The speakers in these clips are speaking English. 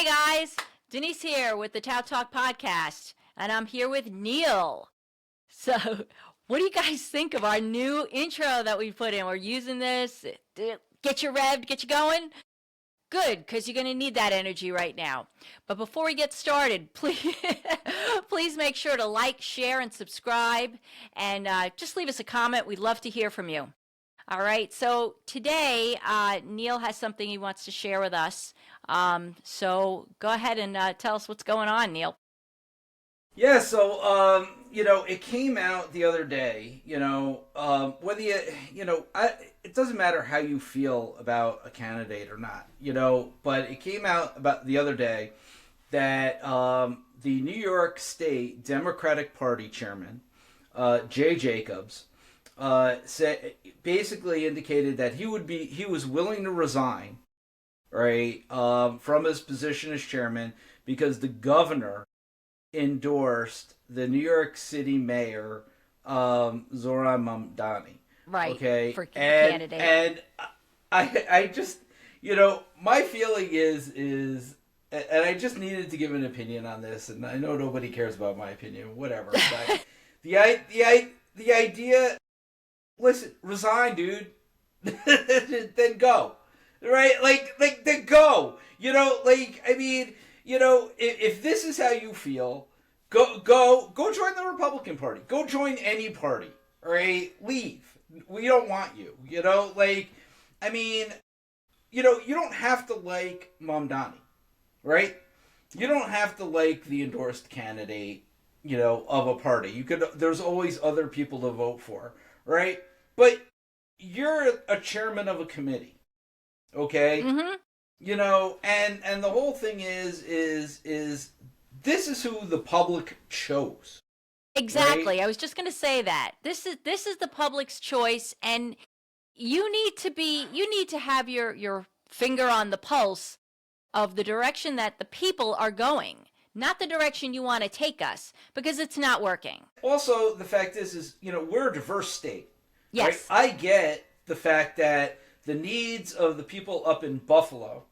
Hey guys, Denise here with the TOWTalk Podcast, and I'm here with Neil. So, what do you guys think of our new intro that we put in? We're using this, get you revved, get you going? Good, because you're going to need that energy right now. But before we get started, please make sure to like, share, and subscribe, and just leave us a comment. We'd love to hear from you. All right, so today Neil has something he wants to share with us. So go ahead and tell us what's going on, Neil. Yeah, so, it came out the other day, whether it doesn't matter how you feel about a candidate or not, but it came out about the other day that the New York State Democratic Party chairman, Jay Jacobs, basically indicated that he was willing to resign, right, from his position as chairman because the governor endorsed the New York City mayor, Zohran Mumdani. Right. Okay. For candidate. And I just, my feeling is, and I just needed to give an opinion on this, and I know nobody cares about my opinion, whatever. But the idea, listen, resign, dude. Then go. Right? Like, then go. If this is how you feel, go join the Republican Party. Go join any party. All right? Leave. We don't want you. You don't have to like Mamdani, right? You don't have to like the endorsed candidate, of a party. There's always other people to vote for, right? But you're a chairman of a committee, okay? Mm-hmm. And the whole thing is this is who the public chose. Exactly. Right? I was just going to say that. This is the public's choice, and you need to have your finger on the pulse of the direction that the people are going, not the direction you want to take us, because it's not working. Also, the fact is we're a diverse state. Yes. Right? I get the fact that the needs of the people up in Buffalo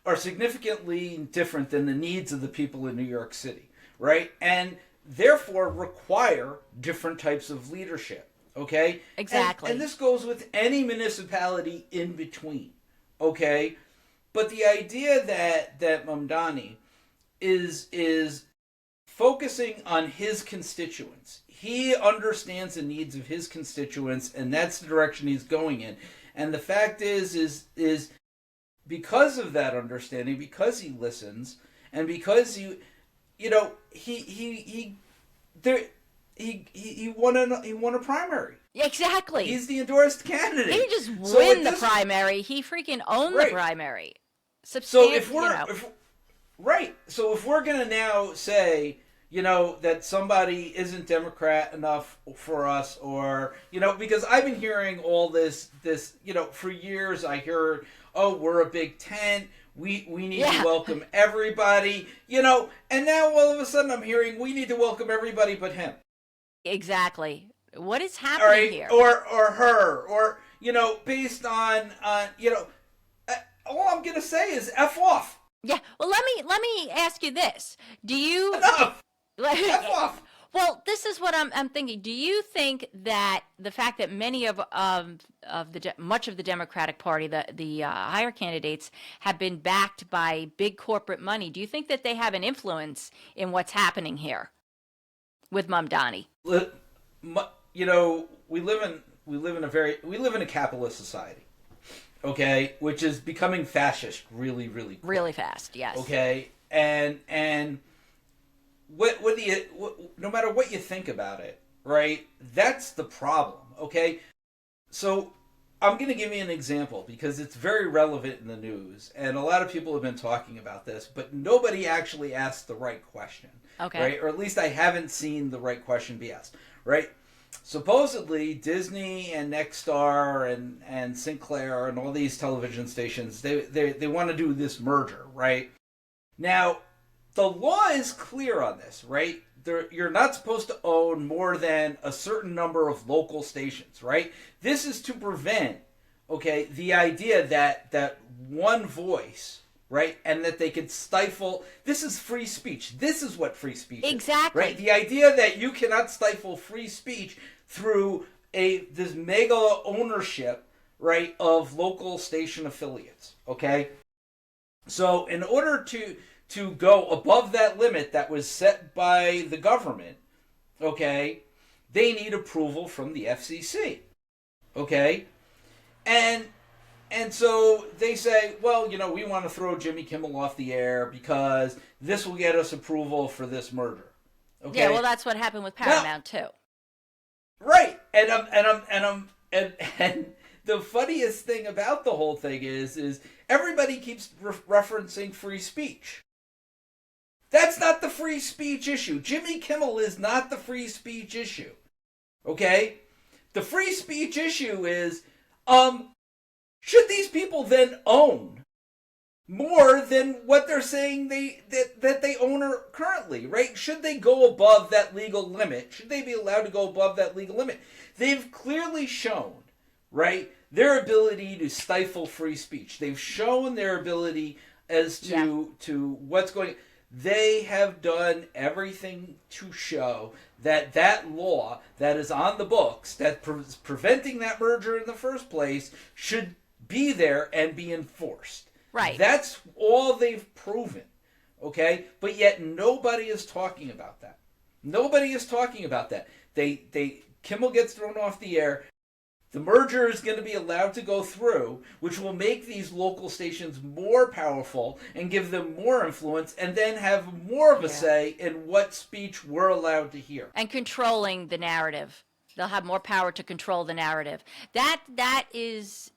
are significantly different than the needs of the people in New York City, right? And therefore require different types of leadership, okay? Exactly. And this goes with any municipality in between, okay? But the idea that Mamdani is focusing on his constituents. He understands the needs of his constituents, and that's the direction he's going in. And the fact is because of that understanding, because he listens, and because he won a primary. Exactly. He's the endorsed candidate. He didn't just win the primary. He freaking owned the primary. So if we're gonna now say, that somebody isn't Democrat enough for us, or, because I've been hearing all this, for years I heard, oh, we're a big tent, we need to welcome everybody, and now all of a sudden I'm hearing we need to welcome everybody but him. Exactly. What is happening here? Or her, or, based on, all I'm going to say is F off. Yeah. Well, let me ask you this. Do you... Enough! F off! Well, this is what I'm thinking. Do you think that the fact that many much of the Democratic Party, the higher candidates, have been backed by big corporate money, do you think that they have an influence in what's happening here with Mamdani? We live in a capitalist society, okay, which is becoming fascist really, really quick. Really fast, yes. Okay, and no matter what you think about it, right? That's the problem, okay? So I'm going to give you an example because it's very relevant in the news, and a lot of people have been talking about this, but nobody actually asked the right question, okay? Right? Or at least I haven't seen the right question be asked, right? Supposedly, Disney and Nexstar and Sinclair and all these television stations, they want to do this merger, right? Now, the law is clear on this, right? You're not supposed to own more than a certain number of local stations, right? This is to prevent, okay, the idea that one voice, right? And that they could stifle. This is free speech. This is what free speech Exactly. is, right? The idea that you cannot stifle free speech through this mega ownership, right, of local station affiliates, okay? So in order to go above that limit that was set by the government, okay, they need approval from the FCC, okay? And so they say, well, we want to throw Jimmy Kimmel off the air because this will get us approval for this merger. Okay? Yeah, well, that's what happened with Paramount too. Right. And the funniest thing about the whole thing is everybody keeps referencing free speech. That's not the free speech issue. Jimmy Kimmel is not the free speech issue. Okay? The free speech issue is, should these people then own more than what they're saying that they own currently, right? Should they go above that legal limit? Should they be allowed to go above that legal limit? They've clearly shown, right, their ability to stifle free speech. They've shown their ability as to what's going. They have done everything to show that law that is on the books that preventing that merger in the first place should be there and be enforced. Right. That's all they've proven. Okay? But yet nobody is talking about that. Nobody is talking about that. Kimmel gets thrown off the air. The merger is going to be allowed to go through, which will make these local stations more powerful and give them more influence and then have more of a say in what speech we're allowed to hear. And controlling the narrative. They'll have more power to control the narrative. That is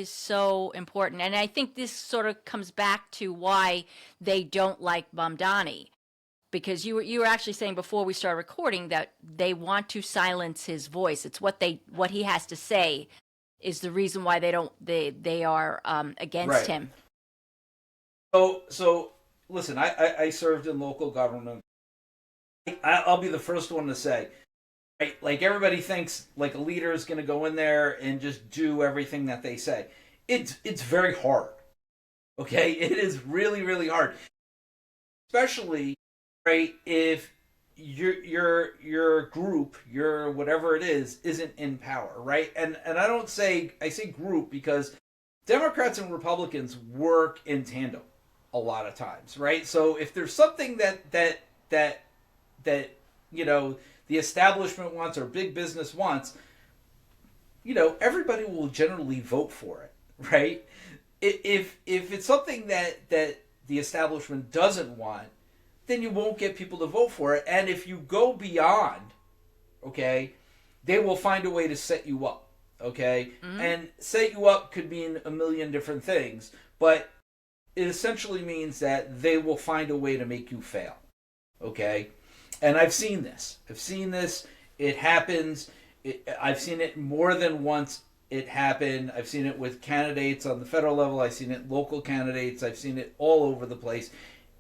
so important. And I think this sort of comes back to why they don't like Mamdani. Because you were actually saying before we started recording that they want to silence his voice. It's what he has to say is the reason why they are against him. So listen, I served in local government. I'll be the first one to say, right, like everybody thinks like a leader is going to go in there and just do everything that they say. It's very hard. Okay, it is really, really hard, especially. Right, if your group, your whatever it is, isn't in power, right? And I say group because Democrats and Republicans work in tandem a lot of times, right? So if there's something that the establishment wants or big business wants, everybody will generally vote for it, right? If it's something that the establishment doesn't want, then you won't get people to vote for it. And if you go beyond, okay, they will find a way to set you up, okay? Mm-hmm. And set you up could mean a million different things, but it essentially means that they will find a way to make you fail, okay? And I've seen this. It happens. I've seen it more than once. It happened. I've seen it with candidates on the federal level. I've seen it local candidates. I've seen it all over the place.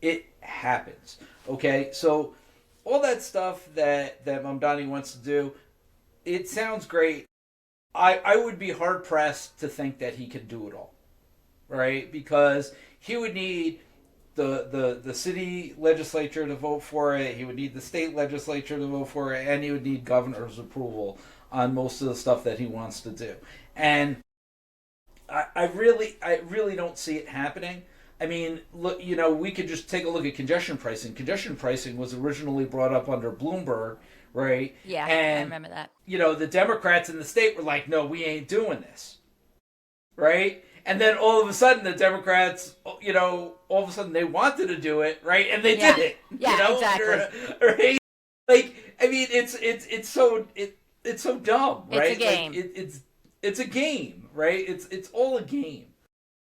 It happens. Okay, so all that stuff that Mamdani wants to do, it sounds great. I would be hard pressed to think that he could do it all, right? Because he would need the city legislature to vote for it. He would need the state legislature to vote for it, and he would need governor's approval on most of the stuff that he wants to do. And I really don't see it happening. I mean, look, we could just take a look at congestion pricing. Congestion pricing was originally brought up under Bloomberg, right? Yeah, and, I remember that. The Democrats in the state were like, no, we ain't doing this, right? And then all of a sudden the Democrats, all of a sudden they wanted to do it, right? And they did it. Yeah, exactly. Right? Like, I mean, it's so dumb, right? It's a game. Like, it's a game, right? It's all a game.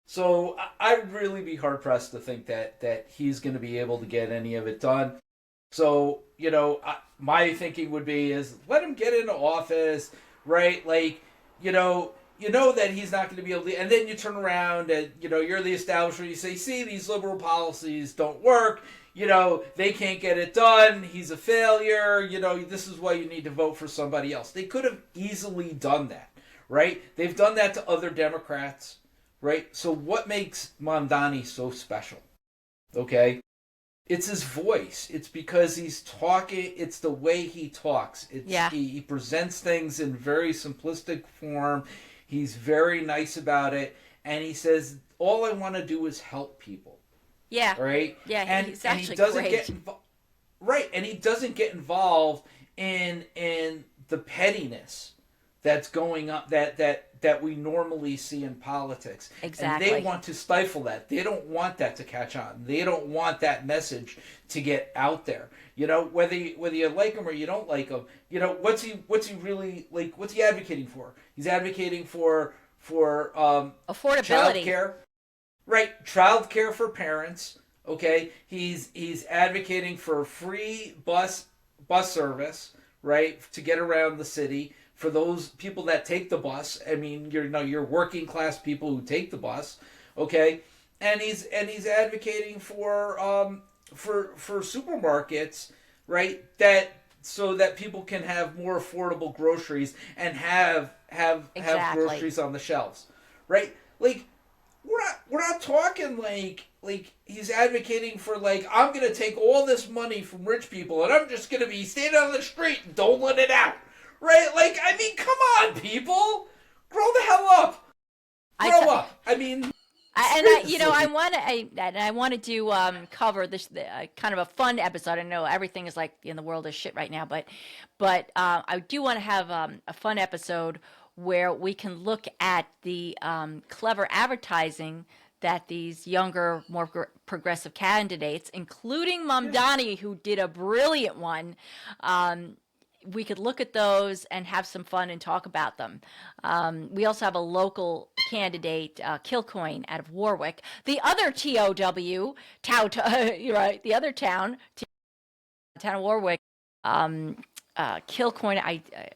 So I'd really be hard pressed to think that he's going to be able to get any of it done. So my thinking would be is let him get into office, right? Like that he's not going to be able to, and then you turn around and you're the establishment. You say, see, these liberal policies don't work. They can't get it done. He's a failure. This is why you need to vote for somebody else. They could have easily done that, right? They've done that to other Democrats. right? So what makes Mamdani so special? Okay? It's his voice. It's because he's talking. It's the way he talks. He presents things in very simplistic form. He's very nice about it. And he says, all I want to do is help people. Yeah. Right? Yeah, he's actually he doesn't great. Right, and he doesn't get involved in the pettiness that's going up that we normally see in politics. Exactly. And they want to stifle that. They don't want that to catch on. They don't want that message to get out there. You know, whether you like him or you don't like him, you know, what's he really like? What's he advocating for? He's advocating for affordability. Child care. Right, child care for parents. Okay, he's advocating for free bus service, right, to get around the city for those people that take the bus. I mean, you're working class people who take the bus, okay, and he's advocating for supermarkets, right, that so that people can have more affordable groceries and have groceries on the shelves, right, like. We're not talking like he's advocating for like I'm gonna take all this money from rich people and I'm just gonna be standing on the street and doling it out, right? Like, I mean, come on, people, grow the hell up, grow up. I mean, I want to do cover this kind of a fun episode. I know everything is like in the world is shit right now, but I do want to have a fun episode where we can look at the clever advertising that these younger, more progressive candidates, including Mamdani, who did a brilliant one, we could look at those and have some fun and talk about them. We also have a local candidate, Kilcoyne, out of Warwick. The other TOW, right, the other town of Warwick, Kilcoyne,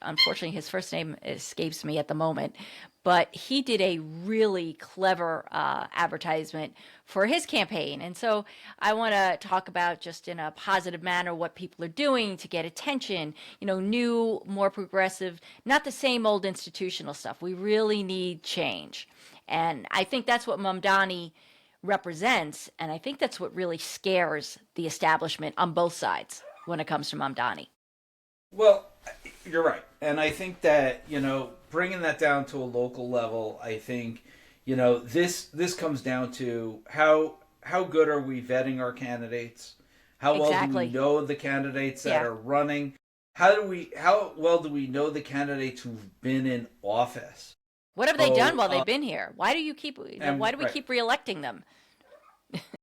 unfortunately his first name escapes me at the moment, but he did a really clever advertisement for his campaign. And so I want to talk about, just in a positive manner, what people are doing to get attention, new, more progressive, not the same old institutional stuff. We really need change. And I think that's what Mamdani represents, and I think that's what really scares the establishment on both sides when it comes to Mamdani. Well, you're right. And I think that, bringing that down to a local level, I think, this comes down to how good are we vetting our candidates? How well do we know the candidates that are running? How well do we know the candidates who've been in office? What have they done while they've been here? Why do we keep reelecting them?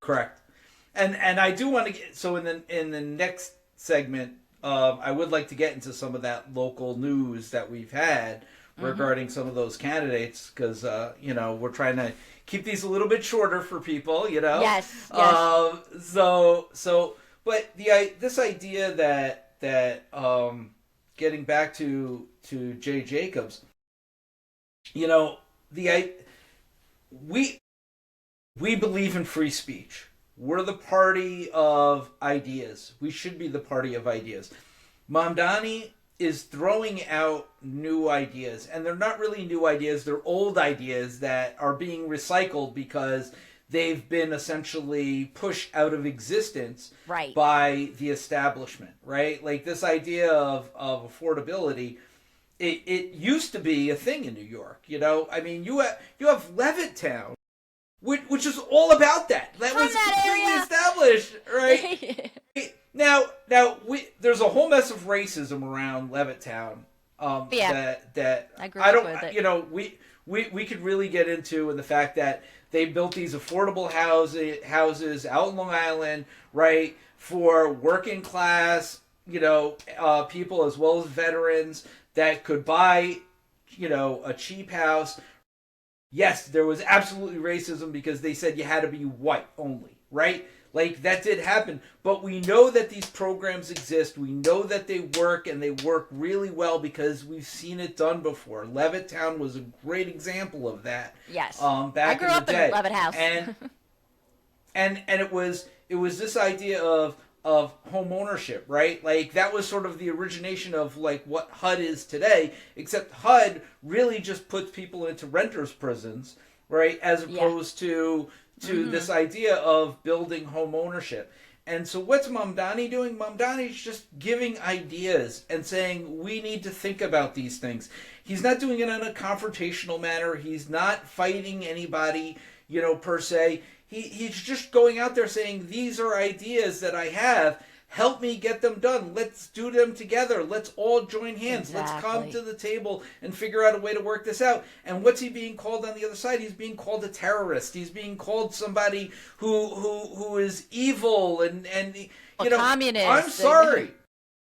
Correct. And I do want to get, so in the next segment, I would like to get into some of that local news that we've had regarding some of those candidates, because we're trying to keep these a little bit shorter for people, Yes. But this idea that getting back to Jay Jacobs, we believe in free speech. We're the party of ideas. We should be the party of ideas. Mamdani is throwing out new ideas, and they're not really new ideas. They're old ideas that are being recycled because they've been essentially pushed out of existence by the establishment, right? Like this idea of affordability, it used to be a thing in New York. I mean, you have Levittown, which is all about that. That was completely established, right? Now, there's a whole mess of racism around Levittown. That I grew up with it. We could really get into, and the fact that they built these affordable houses out in Long Island, right, for working class, people as well as veterans that could buy, a cheap house. Yes, there was absolutely racism because they said you had to be white only, right? Like, that did happen. But we know that these programs exist. We know that they work, and they work really well because we've seen it done before. Levittown was a great example of that. Yes. Back in the day. I grew up in a Levitt house. And it was this idea of home ownership, right? Like, that was sort of the origination of like what HUD is today, except HUD really just puts people into renters prisons, right? As Yeah. opposed to this idea of building home ownership. And so what's Mamdani doing? Mamdani's just giving ideas and saying we need to think about these things. He's not doing it in a confrontational manner. He's not fighting anybody, per se. He's just going out there saying these are ideas that I have. Help me get them done. Let's do them together. Let's all join hands. Exactly. Let's come to the table and figure out a way to work this out. And what's he being called on the other side? He's being called a terrorist. He's being called somebody who is evil and communist. I'm sorry.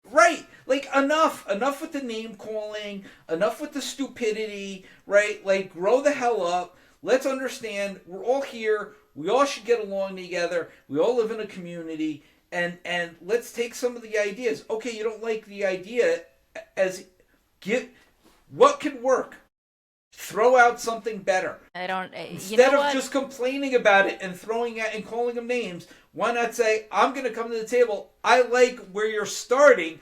Right. Like enough with the name calling, enough with the stupidity, right? Like grow the hell up. Let's understand we're all here. We all should get along together. We all live in a community. And let's take some of the ideas. Okay, you don't like the idea, what could work? Throw out something better. I don't. Instead of just complaining about it and throwing out and calling them names, why not say, "I'm going to come to the table. I like where you're starting.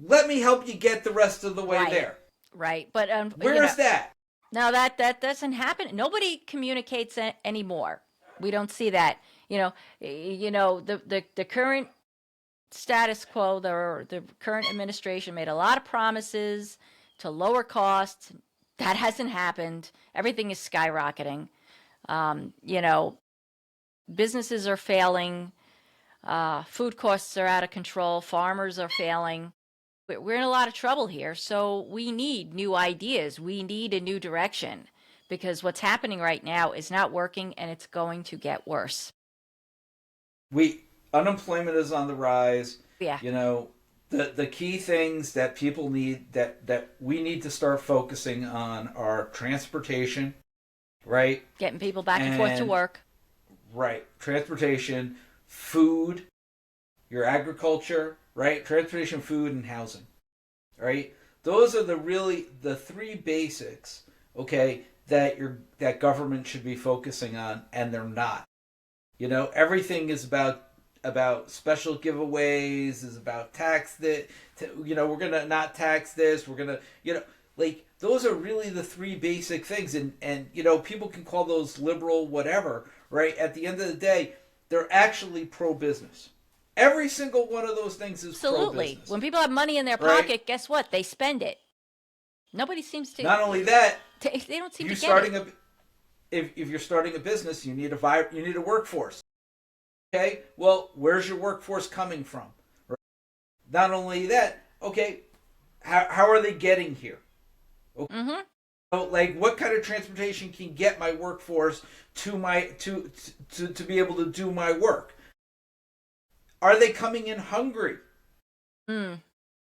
Let me help you get the rest of the way there." Right, but where's that? No, that doesn't happen. Nobody communicates anymore. We don't see that. The current status quo, the current administration made a lot of promises to lower costs. That hasn't happened. Everything is skyrocketing. Businesses are failing. Food costs are out of control. Farmers are failing. We're in a lot of trouble here. So we need new ideas. We need a new direction because what's happening right now is not working and it's going to get worse. Unemployment is on the rise. Yeah. The key things that people need that we need to start focusing on are transportation, right? Getting people back and forth to work. Right. Transportation, food, your agriculture, right? Transportation, food, and housing. Right? Those are the three basics, okay, that government should be focusing on, and they're not. Everything is about special giveaways, is about tax that, we're going to not tax this, we're going to, those are really the three basic things. And people can call those liberal, whatever, right? At the end of the day, they're actually pro-business. Every single one of those things is absolutely pro-business. When people have money in their pocket, guess what? They spend it. Nobody seems to. Not only that, they don't seem to get it. If you're starting a business, you need a workforce. Okay, well, where's your workforce coming from? Right? Not only that, okay, how are they getting here? Okay. Mm-hmm. So, what kind of transportation can get my workforce to be able to do my work? Are they coming in hungry? Mm.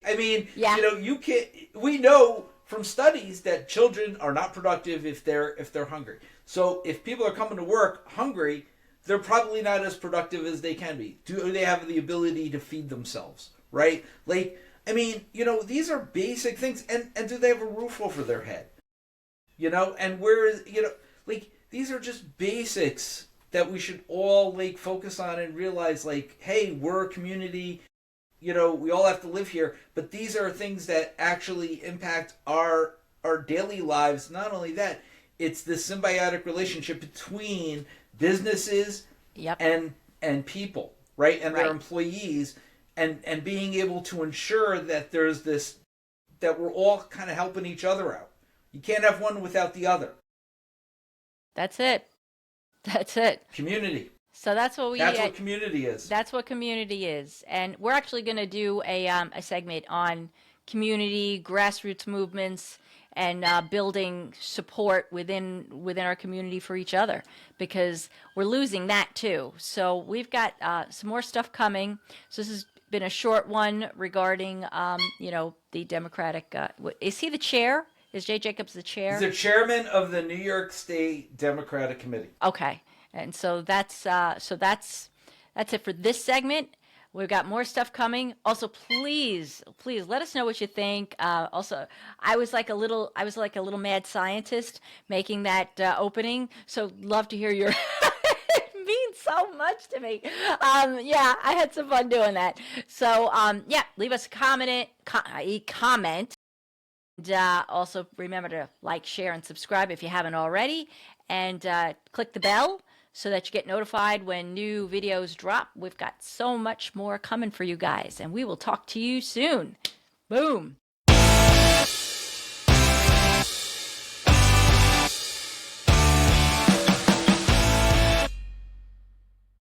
I mean, yeah. You can't. We know from studies that children are not productive if they're hungry. So if people are coming to work hungry, they're probably not as productive as they can be. Do they have the ability to feed themselves, right? These are basic things. And do they have a roof over their head? And these are just basics that we should all, focus on and realize, hey, we're a community, we all have to live here. But these are things that actually impact our daily lives. Not only that, it's this symbiotic relationship between businesses yep. and people, right? And their employees, and being able to ensure that there's this, that we're all kind of helping each other out. You can't have one without the other. That's it. Community. So that's what what community is. That's what community is. And we're actually going to do a segment on community, grassroots movements, and building support within our community for each other, because we're losing that too. So we've got some more stuff coming. So this has been a short one regarding the Democratic. Is he the chair? Is Jay Jacobs the chair? He's the chairman of the New York State Democratic Committee. Okay, and so that's it for this segment. We've got more stuff coming. Also, please let us know what you think. Also, I was like a little mad scientist making that opening. So love to hear your. It means so much to me. I had some fun doing that. So leave us a comment And also remember to like, share, and subscribe if you haven't already. And click the bell so that you get notified when new videos drop. We've got so much more coming for you guys. And we will talk to you soon. Boom.